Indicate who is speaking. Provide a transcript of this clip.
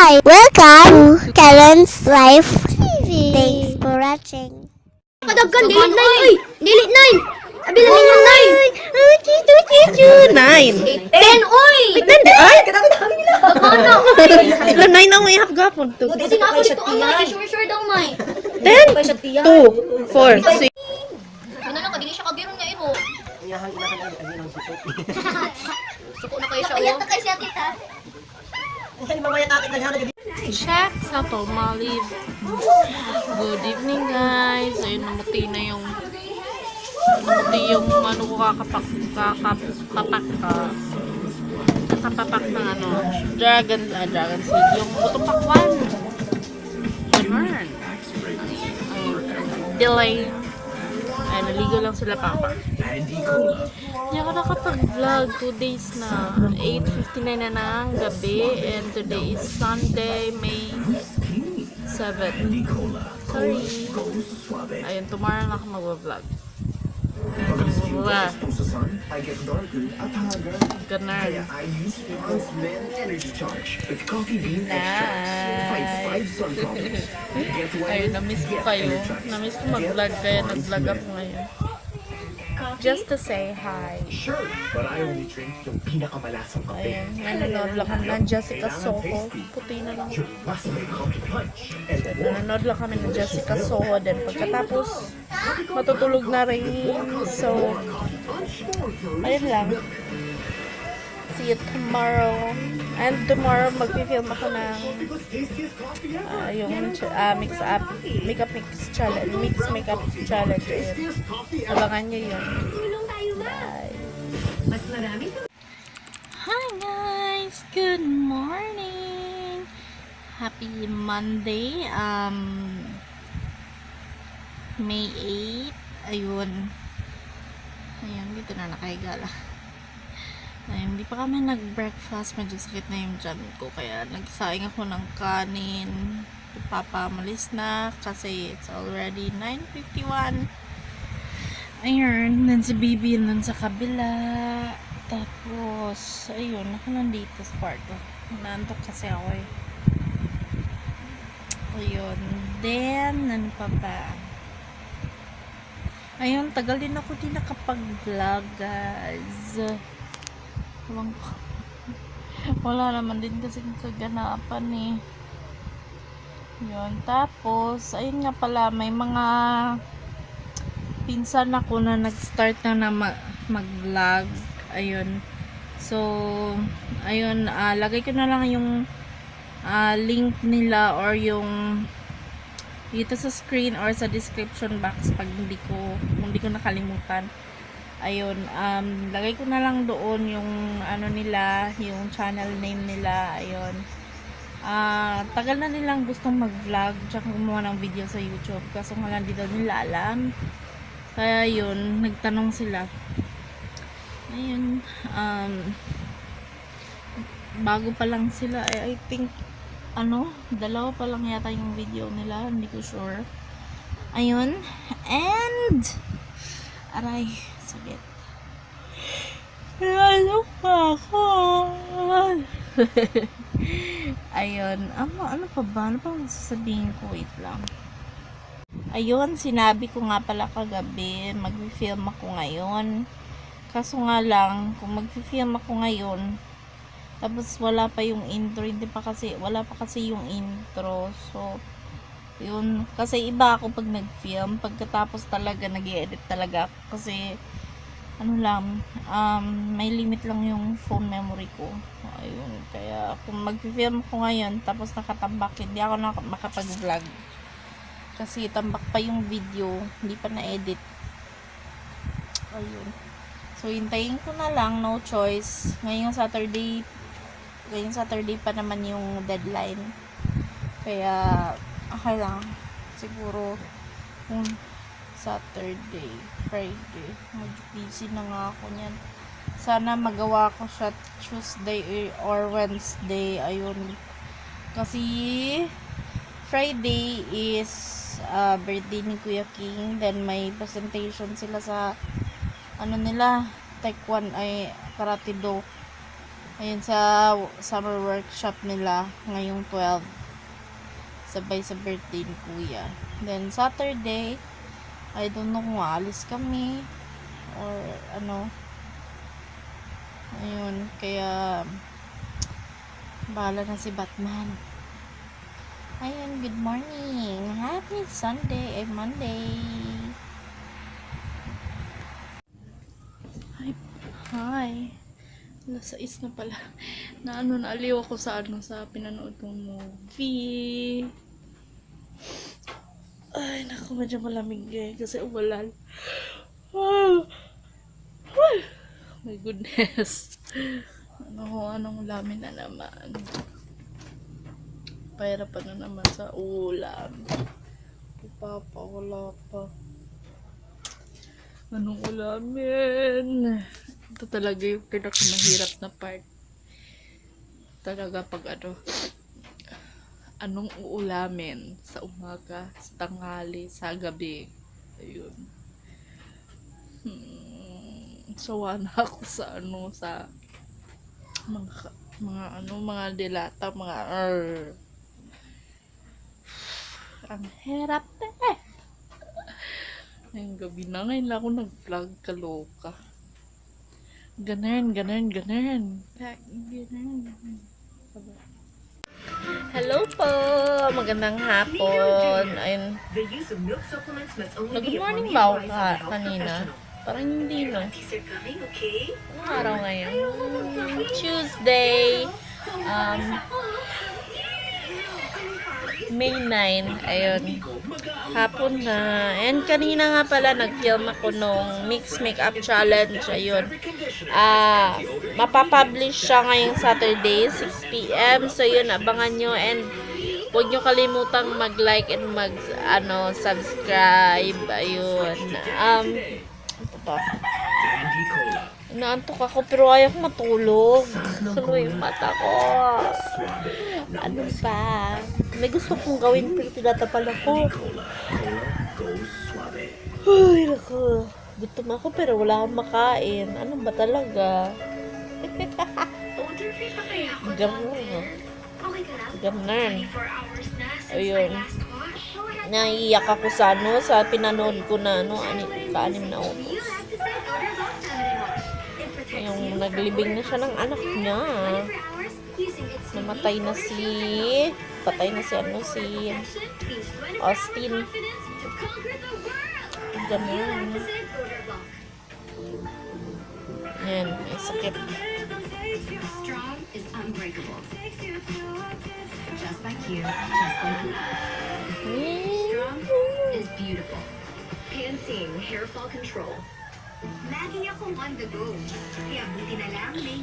Speaker 1: Hi! Welcome to Karen's Life TV. Thanks for watching.
Speaker 2: Kadagkan, delete 9, oy! Delete 9! Abi na ninyo
Speaker 3: 9.
Speaker 2: 10, oy!
Speaker 3: Nandi ay!
Speaker 2: Ano?
Speaker 3: Ila 9 ang may half gapon to.
Speaker 2: Kasi nga ako dito ang may, sure daw may.
Speaker 3: 10, 2, 4, 6.
Speaker 2: Ano na, kadili siya kabiron niya, ibo. Suko na kayo siya, oh. Ayan na kayo siya, tita.
Speaker 4: Check sa Palmolive. Good evening guys. Ayun, namuti na yung ano ko kakapak ng ano dragon seed, yung butong pakwan. Ganun. Delay. Ay, naligo lang sila papa. Hindi ako nakapag-vlog 2 days na. 8:59 na ng gabi and today is Sunday, May 7. Sorry. Ayun, tomorrow na ako mag-vlog. Wah. Ganun. Nice. Ayun, na-miss ko kayo. Na-miss ko mag-vlog kaya nag-vlog ako ngayon. Just to say hi. Ayan, nanonood lang kami ng Jessica Soho. Puti na lang. Nanonood lang kami ng Jessica Soho. Then pagkatapos, matutulog na rin. So, ayun lang. See you tomorrow. And tomorrow, mag-film ako ng yung makeup mix challenge. Mix makeup challenge. Ayun. Abangan nyo yun. Bye. Hi guys! Good morning! Happy Monday. May 8. Ayun. Ayun, dito na nakahiga lang. Ayun, hindi pa kami nag-breakfast. Medyo sakit na yung tiyan ko. Kaya nagsaing ako ng kanin. Papamalis na kasi it's already 9:51. Ayun, then si Bibi nun sa kabila. Tapos, ayun, ako nandito sa kwarto. Naantok kasi ako eh. Ayun, then, ano pa ba? Ayun, tagal din ako din nakapag-vlog, guys. Wala naman din kasi kaganapan eh. Yun, tapos, ayun nga pala, may mga pinsan ako na nag-start na mag-vlog. Ayun. So, ayun, lagay ko na lang yung link nila or yung dito sa screen or sa description box pag hindi ko nakalimutan. Ayun, lagay ko na lang doon yung ano nila, yung channel name nila. Ayun. Tagal na nilang gustong mag-vlog tsaka gumawa ng video sa YouTube kaso nga lang di daw nila alam. Kaya yun, nagtanong sila. Ayun, bago pa lang sila. I think, dalawa pa lang yata yung video nila. Hindi ko sure. Ayun. And, aray, sakit. Ano pa ako? Ayun. Ano pa ba? Ano pa masasabihin ko? Wait lang. Ayun, sinabi ko nga pala kagabi, mag-film ako ngayon. Kaso nga lang, kung mag-film ako ngayon, tapos wala pa yung intro, wala pa kasi yung intro. So, yun. Kasi iba ako pag nag-film, pagkatapos talaga nag-i-edit talaga ako. Kasi, may limit lang yung phone memory ko. Ayun. Kaya, kung mag-film ako ngayon, tapos nakatambak, hindi ako makapag-vlog. Kasi tambak pa yung video, hindi pa na-edit. Ayun. So, hintayin ko na lang, no choice. Ngayong Saturday pa naman yung deadline. Kaya, okay lang. Siguro, Saturday, Friday, mag-busy na nga ako niyan. Sana magawa ko siya Tuesday or Wednesday. Ayun. Kasi, Friday is birthday ni Kuya King, then may presentation sila sa nila, Taekwondo ay karate do. Ayun, sa summer workshop nila ngayong 12. Sabay sa birthday ni Kuya. Then, Saturday, I don't know kung aalis kami or ano. Ayun, kaya bahala na si Batman. Ayun, good morning. Happy Sunday and Monday. Hi. Alas 6 na pala. Naaliw ako sa pinanood kong movie. Ay, naku, medyo malamig kasi umalan. Oh my goodness. Anong ulamin na naman. Pahirapan na naman sa ulam. Papa, wala pa. Anong ulamin? Ito talaga yung pinakamahirap na part. Talaga pag anong uulamin sa umaga, sa tanghali, sa gabi. Ayun. Sawa na ako sa sa mga dilata, ang hirap ngayong gabi na, ngayon lang ako nag-vlog, kaloka. Ganun. Hello po! Magandang hapon. Ayun. Good morning ba ako kanina? Parang hindi, no? Anong araw ngayon? Tuesday. May 9. Ayun. Hapon na. And kanina nga pala nag-film ako nung Mix Makeup Challenge. Ayun. Mapapublish siya ngayong Saturday, 6 p.m. So yun, abangan nyo. And huwag nyo kalimutang mag-like and subscribe. Ayun. Ito pa. Inaantok ako pero ayaw ko matulog. Tuloy yung mata ko. Ano ba? May gusto kong gawin pero tinatapal ako. Ay, naku. Gutom ako pero wala akong makain. Ano ba talaga? Ganon. Ayun. Naiiyak ako sa pinanood ko na ka-anim na utos. Yung naglibing na siya ng anak niya. Patay na si Austin. Ganun. Yan, may sakit.
Speaker 5: Strong is unbreakable. Just like you, just like me. Strong is beautiful. Pantene hair fall control. Lagi akong on the go. Kaya buti na lang may